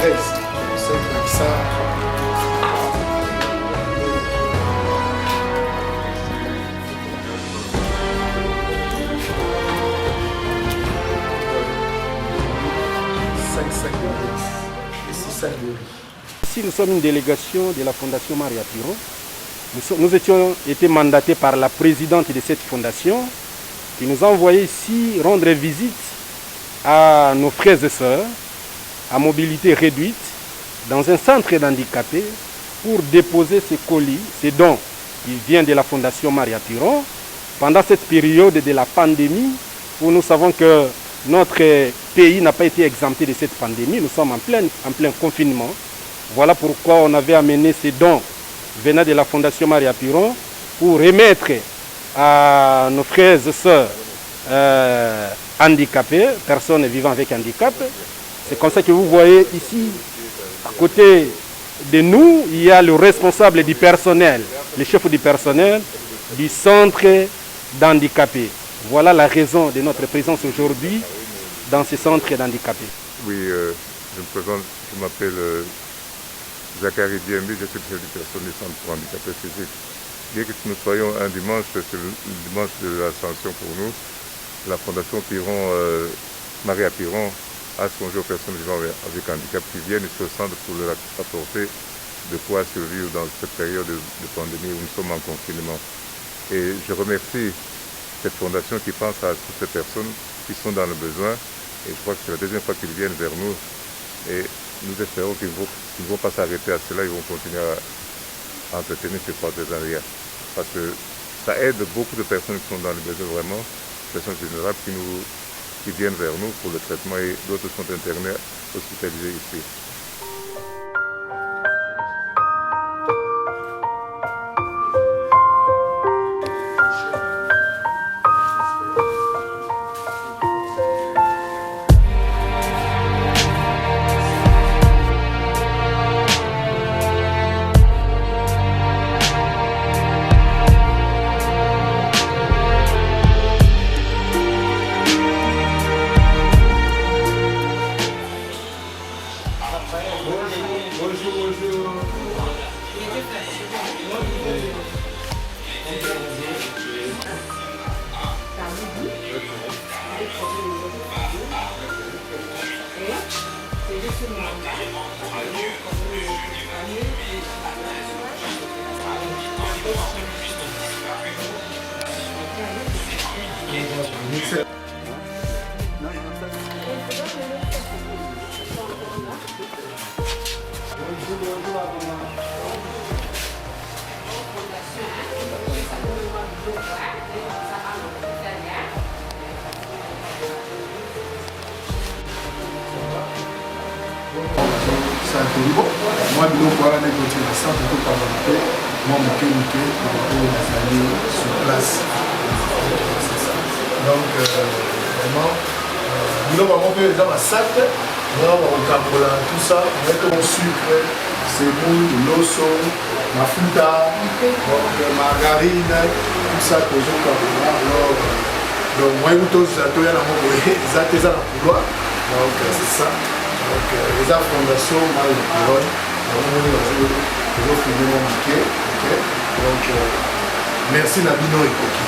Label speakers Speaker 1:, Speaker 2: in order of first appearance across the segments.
Speaker 1: 13. C'est comme ça.
Speaker 2: Ici, nous sommes une délégation de la Fondation Maria Piron. Nous étions été mandatés par la présidente de cette fondation qui nous a envoyé ici rendre visite à nos frères et sœurs à mobilité réduite dans un centre d'handicapés pour déposer ces colis, ces dons qui viennent de la Fondation Maria Piron pendant cette période de la pandémie où nous savons que notre pays n'a pas été exempté de cette pandémie. Nous sommes en plein confinement. Voilà pourquoi on avait amené ces dons venant de la Fondation Maria Piron pour remettre à nos frères et sœurs handicapés, personnes vivant avec handicap. C'est comme ça que vous voyez ici, à côté de nous, il y a le responsable du personnel, le chef du personnel du centre d'handicapés. Voilà la raison de notre présence aujourd'hui dans ce centre d'handicapés.
Speaker 3: Oui, je me présente, je m'appelle Zachary Diembi, je suis le chef du personnel du centre pour handicapés physiques. Bien que nous soyons un dimanche, c'est le dimanche de l'Ascension pour nous. La Fondation Piron, Maria Piron, a songé aux personnes vivant avec handicap qui viennent sur le centre pour leur apporter de quoi survivre dans cette période de pandémie où nous sommes en confinement. Et je remercie cette fondation qui pense à toutes ces personnes qui sont dans le besoin. Et je crois que c'est la deuxième fois qu'ils viennent vers nous. Et nous espérons qu'ils ne vont pas s'arrêter à cela, ils vont continuer à entretenir ce partenariat. Parce que ça aide beaucoup de personnes qui sont dans le besoin vraiment, personnes vulnérables qui viennent vers nous pour le traitement et d'autres sont internés, hospitalisés ici.
Speaker 1: Moi, biloko wana nekoti na centre to parlementaire, moi moke oyo nazali sur place. Donc vraiment biloko yango mpe eza basate vraiment bakokambola tout ça mettre mon sucre, semoule, loso, mafuta, donc margarine, tout ça tozokambola. Alors donc moi toya nango boye eza te eza na couloir, donc c'est ça. Donc les fondations Maria Piron, donc merci Nabino et Koki.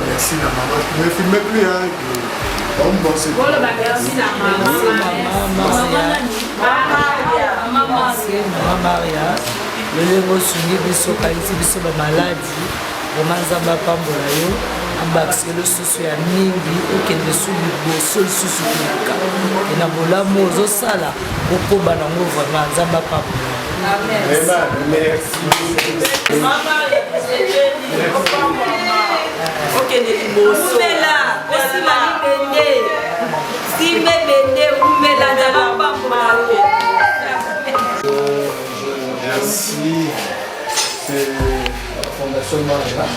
Speaker 1: Merci la maman. Ne filmez plus hein. Bon c'est bon.
Speaker 4: Merci la maman. Maman Maria. Le lémo sungi biso kalisi biso ba maladie. Romanzamba pambola yo. Ambakse le susu ya mingi okende su liboso lisusu koleka ena bolamu ozosala okoba nango vraiment nzamba pambola.
Speaker 1: Merci.
Speaker 4: Okende liboso umela osimali bende simbe bende umela nzamba pambola.
Speaker 1: Merci. C'est la Fondation Maria.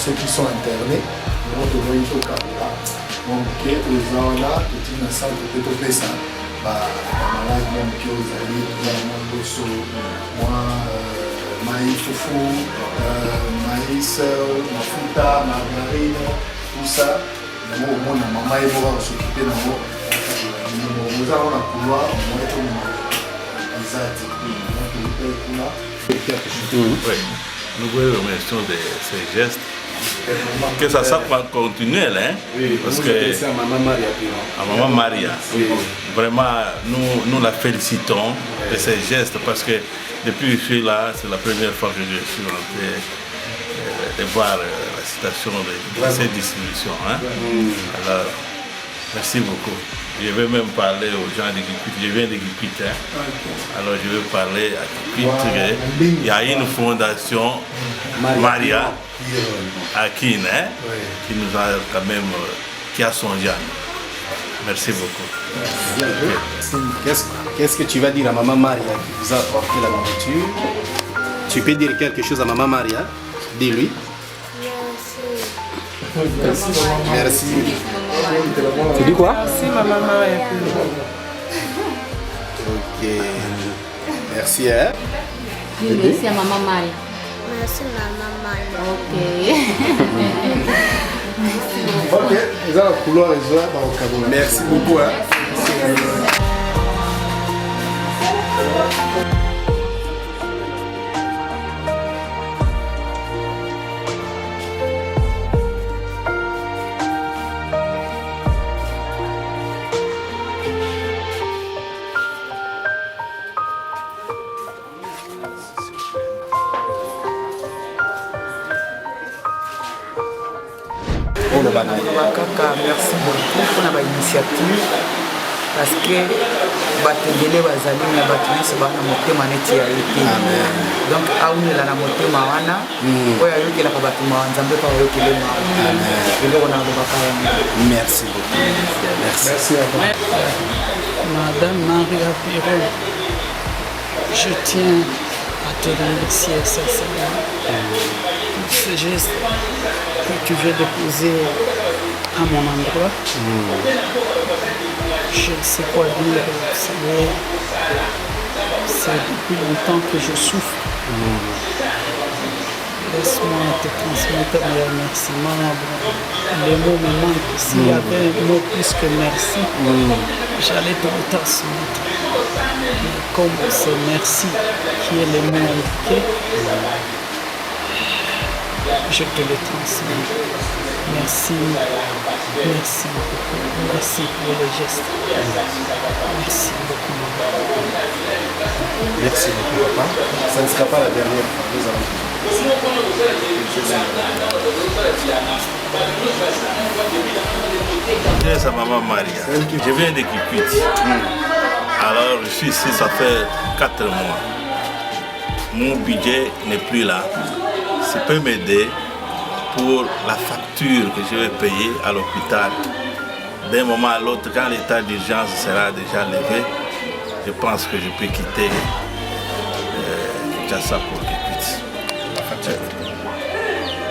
Speaker 1: Ceux qui sont internés, maïs, mafuta, margarine, tout ça. Maman et moi on s'occuper de nous. Nous allons la couloir, moi et tout le monde.
Speaker 5: Oui, nous vous remercions de ces gestes. Que ça soit continuel, hein?
Speaker 2: Oui, parce que c'est à Maman Maria.
Speaker 5: À Maman Maria.
Speaker 2: Oui.
Speaker 5: Vraiment, nous la félicitons de ces gestes parce que depuis que je suis là, c'est la première fois que je suis rentré de voir la situation de ces distributions. Hein? Alors, merci beaucoup. Je vais même parler aux gens de Guipit. Je viens de Guipit. Hein? Alors je vais parler à Guipit. Il y a une fondation Maria à Kin, hein? Qui nous a quand même, qui a son genre. Merci beaucoup.
Speaker 2: Qu'est-ce que tu vas dire à Maman Maria qui vous a apporté la nourriture? Tu peux dire quelque chose à Maman Maria? Dis-lui. Merci. Tu dis quoi?
Speaker 4: Merci Maman Maria.
Speaker 2: Ok. Merci. Hein?
Speaker 6: Merci à Maman Maria.
Speaker 7: Merci Maman Maria.
Speaker 6: Ok.
Speaker 1: Ok, ils ont la couloir et ça dans le cadeau.
Speaker 2: Merci beaucoup. Hein?
Speaker 4: Kaka, merci beaucoup pour la initiative parce que batendele bazali na bato nyonso bana motema neti ya ete donc aunela na motema wana oyo ayokelaka bato mawa nzambe mpa ayokele mawa eloko na lobaka yango.
Speaker 2: Merci beaucoup. Merci à vous.
Speaker 8: Madame Maria Piron, je tiens à te remercier sincèrement pour ce geste que tu viens de poser à mon endroit. Je ne sais quoi dire, vous savez, c'est depuis longtemps que je souffre. Laisse-moi te transmettre mes remerciements. Les mots me manquent. S'il y avait un mot plus que merci, j'allais te le transmettre. Mais comme c'est merci qui est le mot indiqué, je te le transmets. Merci, merci beaucoup. Merci pour le geste. Merci beaucoup.
Speaker 2: Merci beaucoup, papa. Ça ne sera pas la dernière fois. Nous allons.
Speaker 5: Je suis à Maman Maria. Je viens de Kipiti. Alors je suis ici, ça fait 4 mois. Mon budget n'est plus là. Ça peut m'aider pour la facture que je vais payer à l'hôpital. D'un moment à l'autre, quand l'état d'urgence sera déjà levé, je pense que je peux quitter Kinshasa pour Kipiti.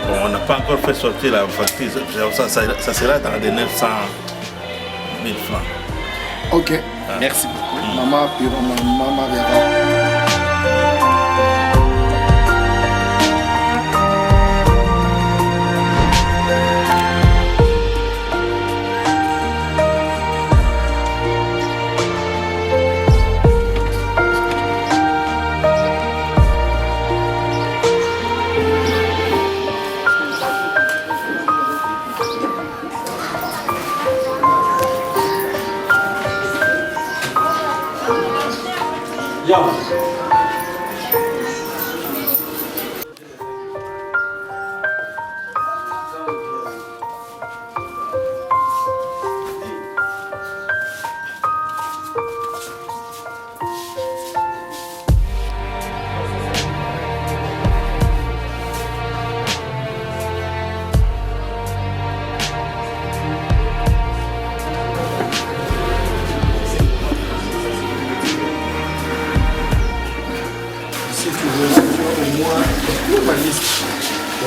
Speaker 5: Bon, on n'a pas encore fait sortir la facture, ça sera dans les 900 000 francs.
Speaker 1: Ok, merci beaucoup. Maman Piron, Maman Maria.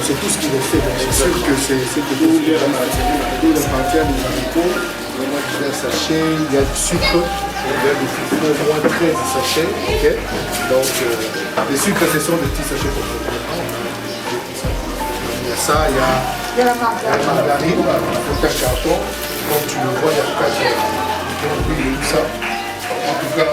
Speaker 1: C'est tout ce qu'il a fait. C'est sûr que c'est que tout appartient à nos habitants. Il y a un sachet, il y a du sucre, il y a du sucre, au moins 13 sachets. Okay. Donc, les sucres, ce sont des petits sachets pour vous. Il y a ça, il y a la margarine. 4 cartons. Comme tu le vois, il y a 4 cartons et tout ça. En tout cas,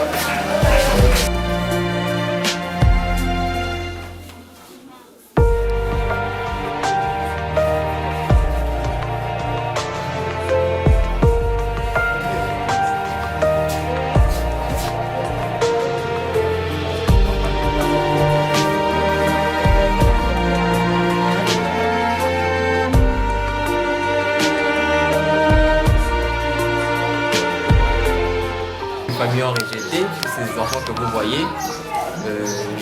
Speaker 9: familles ont rejeté, ces enfants que vous voyez.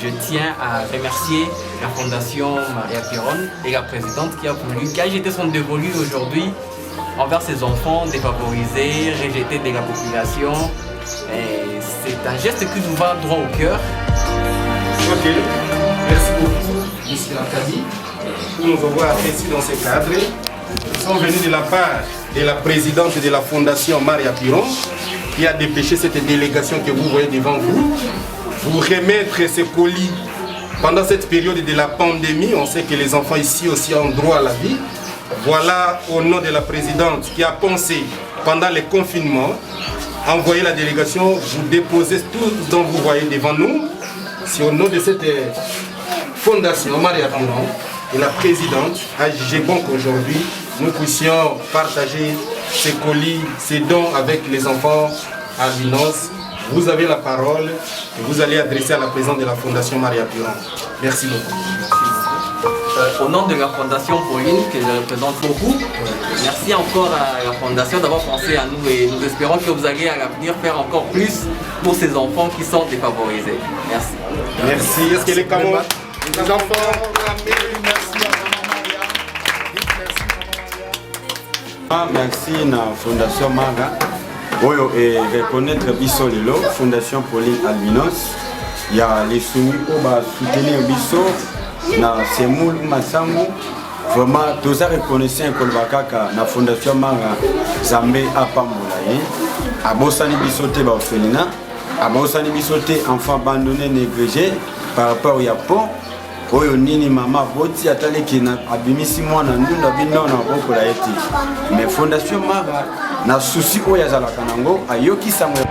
Speaker 9: Je tiens à remercier la Fondation Maria Piron et la présidente qui a jeté son dévolu aujourd'hui envers ces enfants défavorisés, rejetés de la population. C'est un geste qui nous va droit au cœur.
Speaker 2: Ok, merci beaucoup, M. Akadi, pour nous avoir apprécié dans ce cadre. Nous sommes venus de la part de la présidente de la Fondation Maria Piron, qui a dépêché cette délégation que vous voyez devant vous, vous remettre ces colis pendant cette période de la pandémie. On sait que les enfants ici aussi ont droit à la vie. Voilà, au nom de la présidente qui a pensé pendant le confinement, envoyer la délégation, vous déposer tout ce dont vous voyez devant nous. C'est au nom de cette Fondation Maria Piron et la présidente a jugé bon qu'aujourd'hui nous puissions partager ces colis, ces dons avec les enfants albinos. Vous avez la parole et vous allez adresser à la présidente de la Fondation Maria Piron. Merci beaucoup.
Speaker 9: Au nom de la Fondation Pauline, que je représente beaucoup, merci encore à la Fondation d'avoir pensé à nous et nous espérons que vous allez à l'avenir faire encore plus pour ces enfants qui sont défavorisés. Merci.
Speaker 2: Merci. Est-ce que les Camerounais, les enfants,
Speaker 10: merci na Fondation Mara oyo reconnaître biso lelo Fondation Pauline Albinos ya lesumi o ba soutenir biso na semul masango vraiment toza reconnaissant kolba kaka na Fondation Mara Zambe apambola abosani biso te ba orphelinat abosani biso te enfant abandonné négligé par rapport ya pont oyo nini mama boti ataleki na abimisi mwana ndunda bino na bokola eti mais Fondation Mara na souci oyo azalaka nango ayokisa mwe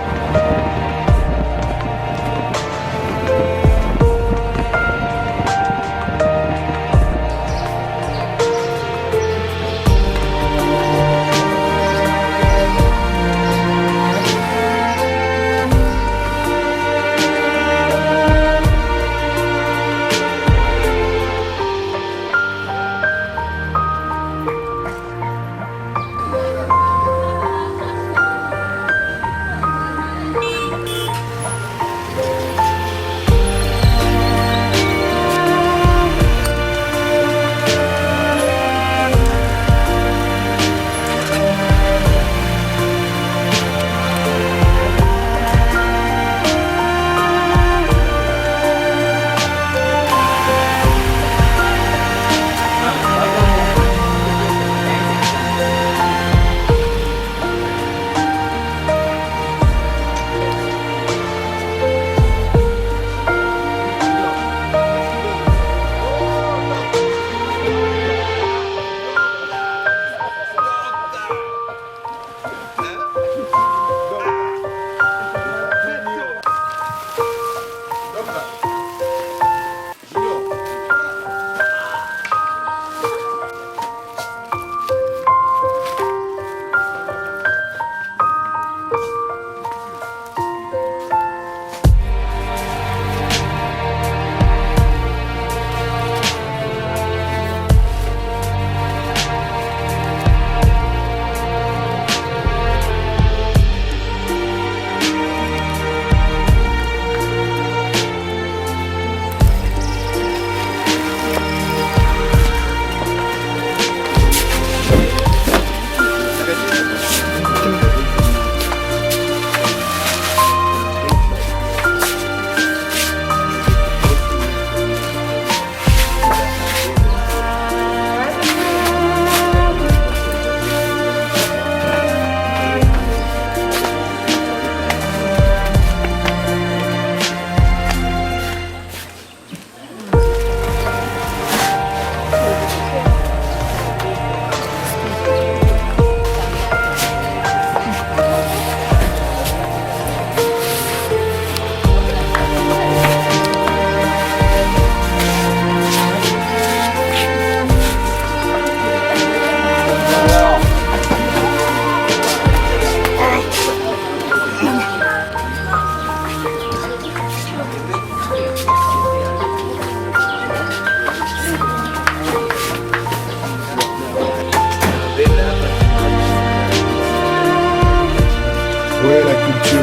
Speaker 1: Oui, la culture.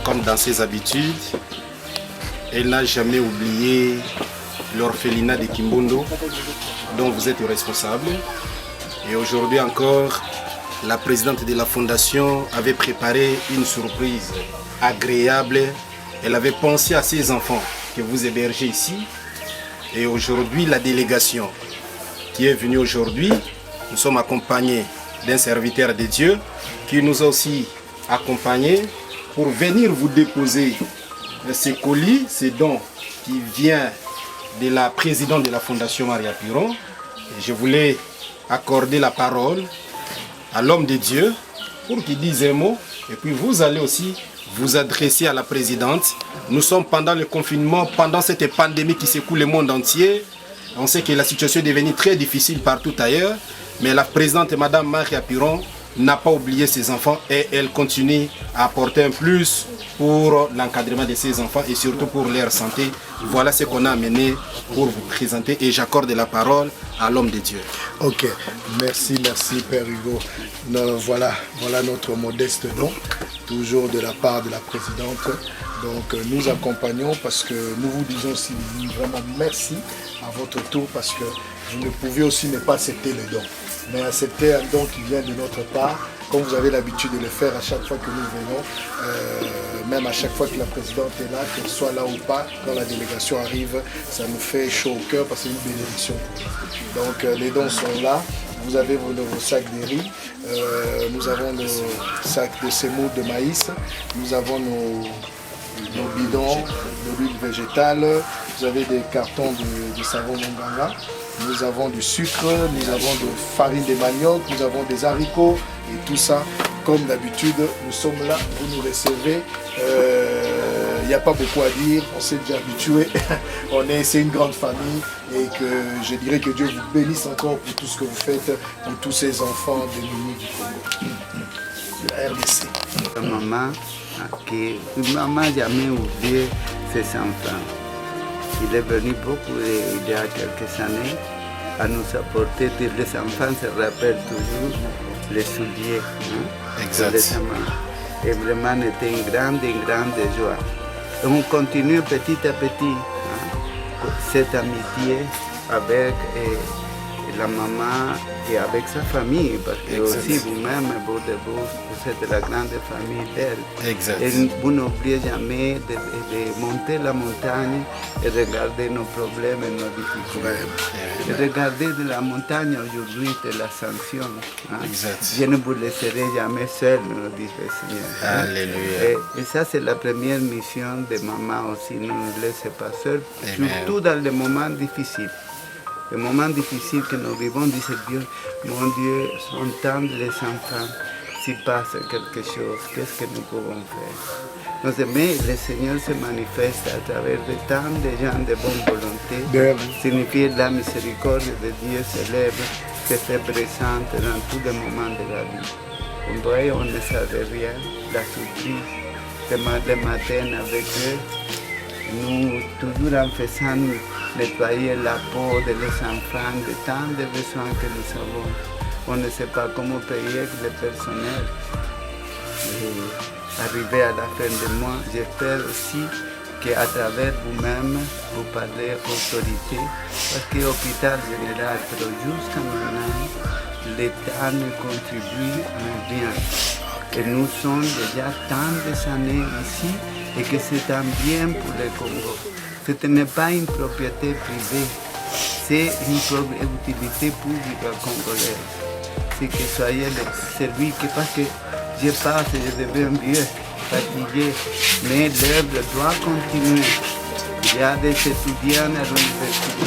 Speaker 11: Comme dans ses habitudes, elle n'a jamais oublié l'orphelinat de Kimbondo, dont vous êtes responsable. Et aujourd'hui encore, la présidente de la fondation avait préparé une surprise agréable. Elle avait pensé à ses enfants que vous hébergez ici. Et aujourd'hui, la délégation qui est venue aujourd'hui, nous sommes accompagnés d'un serviteur de Dieu qui nous a aussi accompagnés pour venir vous déposer ces colis, ces dons qui viennent de la présidente de la Fondation Maria Piron. Et je voulais accorder la parole à l'homme de Dieu pour qu'il dise un mot. Et puis vous allez aussi vous adresser à la présidente. Nous sommes pendant le confinement, pendant cette pandémie qui secoue le monde entier. On sait que la situation est devenue très difficile partout ailleurs. Mais la présidente, Madame Maria Piron, n'a pas oublié ses enfants et elle continue à apporter un plus pour l'encadrement de ses enfants et surtout pour leur santé. Voilà ce qu'on a amené pour vous présenter et j'accorde la parole à l'homme de Dieu.
Speaker 1: Ok, merci Père Hugo. Voilà notre modeste don, toujours de la part de la présidente. Donc nous accompagnons parce que nous vous disons aussi vraiment merci à votre tour parce que vous ne pouvez aussi ne pas accepter le don. Mais accepter un don qui vient de notre part, comme vous avez l'habitude de le faire à chaque fois que nous venons, même à chaque fois que la présidente est là, qu'elle soit là ou pas, quand la délégation arrive, ça nous fait chaud au cœur parce que c'est une bénédiction. Donc les dons sont là, vous avez vos sacs de riz, nous avons nos sacs de semoule de maïs, nous avons nos bidons d'huile végétale, vous avez des cartons de savon Monganga. Nous avons du sucre, nous avons de farine de manioc, nous avons des haricots et tout ça. Comme d'habitude, nous sommes là, vous nous recevez. Il n'y a pas beaucoup à dire, on s'est déjà habitué. C'est une grande famille et que je dirais que Dieu vous bénisse encore pour tout ce que vous faites pour tous ces enfants de l'Union du Congo, de la RDC.
Speaker 12: Maman n'a jamais oublié ses enfants. Il est venu beaucoup il y a quelques années à nous apporter. Les enfants se rappellent toujours les souliers. Exact. Et vraiment, c'était une grande joie. Et on continue petit à petit cette amitié avec la maman et avec sa famille, parce que aussi vous-même, vous êtes la grande famille d'elle.
Speaker 11: Exact.
Speaker 12: Et vous n'oubliez jamais de monter la montagne et regarder nos problèmes et nos difficultés. Et regarder de la montagne aujourd'hui de l'ascension.
Speaker 11: Exact.
Speaker 12: Je ne vous laisserai jamais seul, nous dit le Seigneur.
Speaker 11: Alléluia.
Speaker 12: Et ça, c'est la première mission de maman aussi. Ne nous laissez pas seuls, surtout dans les moments difficiles. Les moments difficiles que nous vivons, disait Dieu, mon Dieu, entendre les enfants, s'il passe quelque chose, qu'est-ce que nous pouvons faire? Mais le Seigneur se manifeste à travers de tant de gens de bonne volonté, signifie la miséricorde de Dieu s'élève, se fait présente dans tous les moments de la vie. On voit, on ne savait rien, la surprise, le matin avec eux, nous, toujours en faisant nettoyer la peau de les enfants, de tant de besoins que nous avons. On ne sait pas comment payer le personnel. Arrivé à la fin du mois, j'espère aussi qu'à travers vous-même, vous parlez autorité, parce que l'hôpital général, jusqu'à maintenant, l'État ne contribue à rien. Et nous sommes déjà tant d'années ici et que c'est un bien pour le Congo. Ce n'est pas une propriété privée, c'est une utilité publique congolaise. C'est que soyez servi, parce que je passe, je deviens vieux, fatigué, mais l'œuvre doit continuer. Il y a des étudiants à l'université,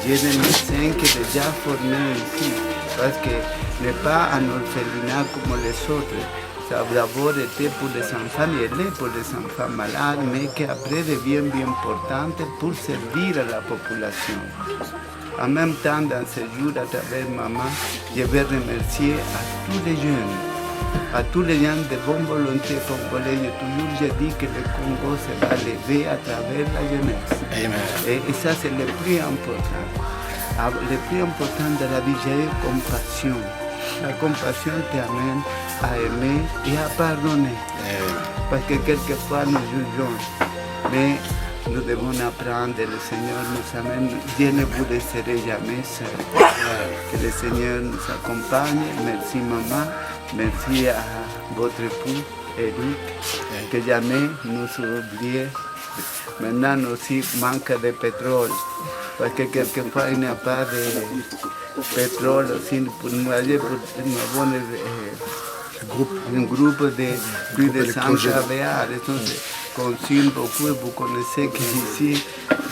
Speaker 12: j'ai des médecins qui sont déjà formés ici, parce que n'est pas un orphelinat comme les autres. Ça a d'abord été pour les enfants et l'est pour les enfants malades, mais qui après devient bien importante pour servir à la population. En même temps, dans ce jour, à travers maman, je vais remercier à tous les jeunes, à tous les gens de bonne volonté congolais. Toujours je dis que le Congo se va lever à travers la jeunesse.
Speaker 11: Amen.
Speaker 12: Et ça, c'est le plus important. Le plus important de la vie, j'ai compassion. la compassion t'amène à aimer et à pardonner. Parce que quelquefois nous jugeons, mais nous devons apprendre, le Seigneur nous amène, Dieu ne vous laisserait jamais seul. Que le Seigneur nous accompagne. Merci maman, merci à votre époux Eric, que jamais nous oubliez. Maintenant aussi manque de pétrole, parce que quelquefois il n'y a pas de pétrole aussi pour nous aller pour un groupe de plus de 100 travailleurs. Consume beaucoup et vous connaissez qu'ici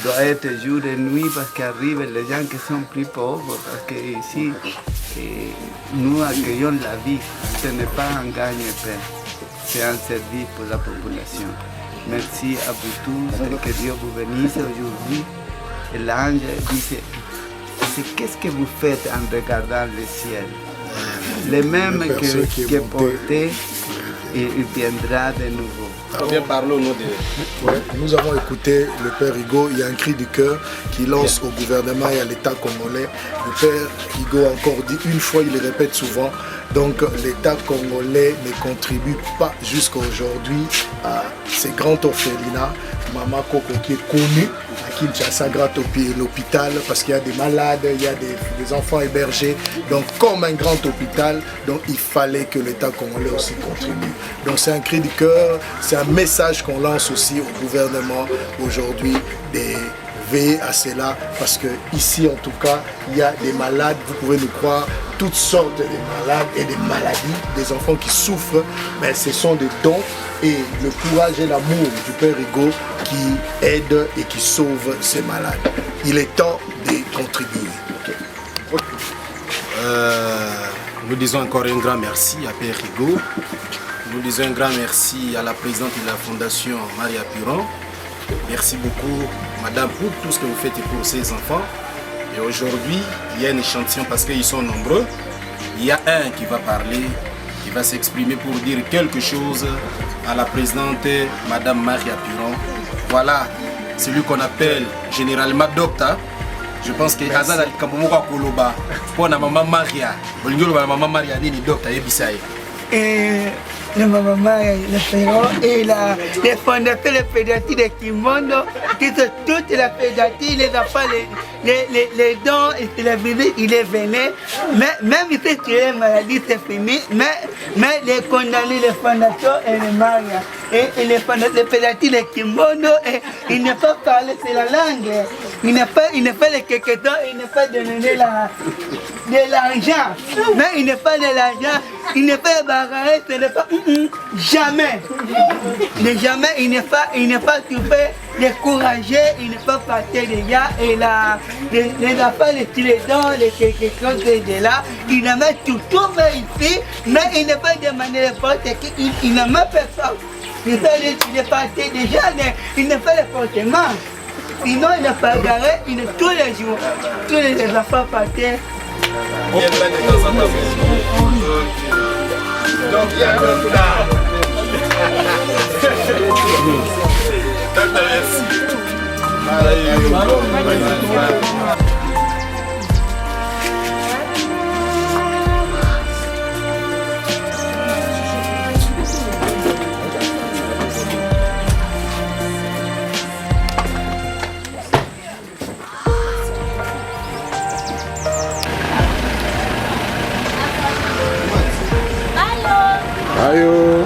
Speaker 12: doit être jour et nuit parce qu'arrivent les gens qui sont plus pauvres, parce qu'ici nous accueillons la vie, ce n'est pas un gagne-pain, c'est un service pour la population. Merci à vous tous et que Dieu vous bénisse aujourd'hui. Et l'ange disait, qu'est-ce que vous faites en regardant le ciel? Les mêmes que portaient, et il viendra de nouveau.
Speaker 1: Nous avons écouté le Père Higo, il y a un cri du cœur qui lance au gouvernement et à l'État congolais. Le Père Higo a encore dit une fois, il le répète souvent, donc l'État congolais ne contribue pas jusqu'à aujourd'hui à ces grands orphelinats. Maman Koko qui est connue à Kinshasa grâce à l'hôpital parce qu'il y a des malades, il y a des enfants hébergés. Donc comme un grand hôpital, donc il fallait que l'État congolais aussi contribue. Donc c'est un cri du cœur, c'est un message qu'on lance aussi au gouvernement aujourd'hui de veiller à cela parce que ici en tout cas il y a des malades, vous pouvez nous croire, toutes sortes de malades et des maladies, des enfants qui souffrent, mais ce sont des dons et le courage et l'amour du Père Higo qui aide et qui sauve ces malades. Il est temps de contribuer.
Speaker 11: Nous disons encore un grand merci à Père Higo. Nous disons un grand merci à la présidente de la Fondation Maria Piron. Merci beaucoup, madame, pour tout ce que vous faites pour ces enfants. Et aujourd'hui, il y a un échantillon parce qu'ils sont nombreux. Il y a un qui va parler, qui va s'exprimer pour dire quelque chose à la présidente madame Maria Piron. Voilà, celui qu'on appelle généralement docteur. Je pense que Azad Al-Kamomoka Koloba, pour la maman Maria, la maman Maria, ni docteur Ebisaï.
Speaker 13: Et la maman Maria, le Péron et les fondateurs de pédiatrie de Kimbondo, qui sont toutes la pédiatrie, les enfants, les dons, et la visite, il est venu. Même si tu es maladie, c'est fini. Mais les condamnés, les fondateurs et les Maria. Et les fondateurs de pédiatrie de Kimbondo, il ne peut pas parler c'est la langue. Il ne fait les kékétons, il ne fait donner de l'argent. Mais il ne fait de l'argent, il ne fait bagarrer, ce n'est pas jamais. Jamais, il ne pas trouvé découragé, il ne peut partir déjà. Et les affaires, les dons, les kékétons, de là, il ne met tout ici, mais il ne peut demander n'importe qui, il ne met personne. Il est parti déjà, il ne fait le portement. Sinon, il n'a pas garé, il est tous les jours. Tous les enfants partaient.
Speaker 11: Donc, il y a un autre là.
Speaker 3: Ayo.